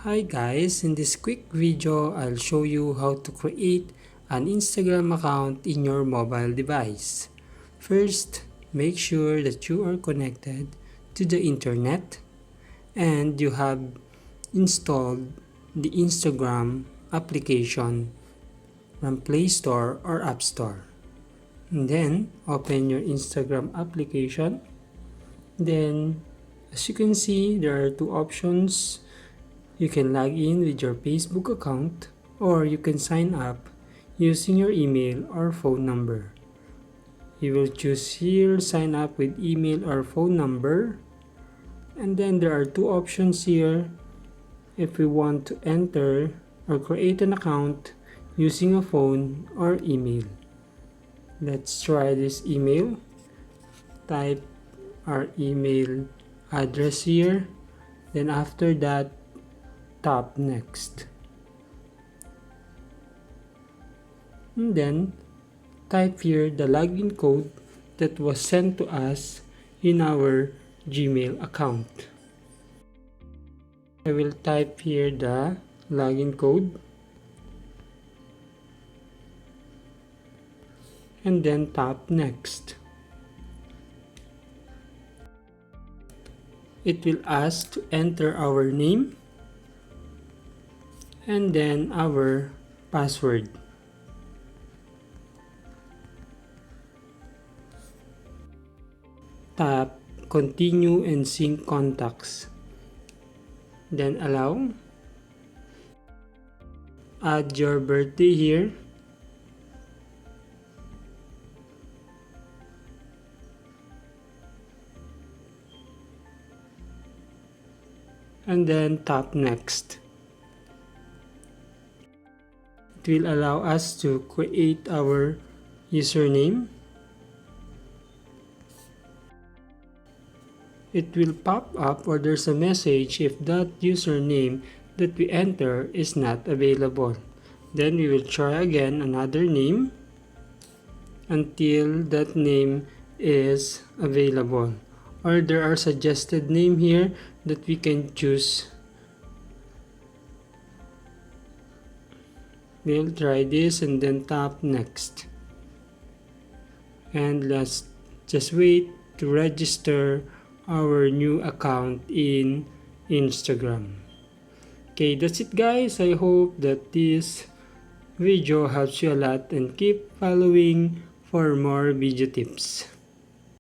Hi guys, in this quick video, I'll show you how to create an Instagram account in your mobile device. First, make sure that you are connected to the internet and you have installed the Instagram application from Play Store or App Store. And then, open your Instagram application. Then, as you can see, there are two options. You can log in with your Facebook account or you can sign up using your email or phone number. You will choose here sign up with email or phone number, and then there are two options here if we want to enter or create an account using a phone or email. Let's try this email. Type our email address here, then after that tap next, and then type here the login code that was sent to us in our Gmail account. I will type here the login code and then tap next. It will ask to enter our name and then our password. Tap continue and sync contacts. Then allow. Add your birthday here. And then tap next. It will allow us to create our username. It will pop up or there's a message if that username that we enter is not available. Then we will try again another name until that name is available. Or there are suggested name here that we can choose. We'll try this and then tap next. And let's just wait to register our new account in Instagram. Okay, that's it guys. I hope that this video helps you a lot and keep following for more video tips.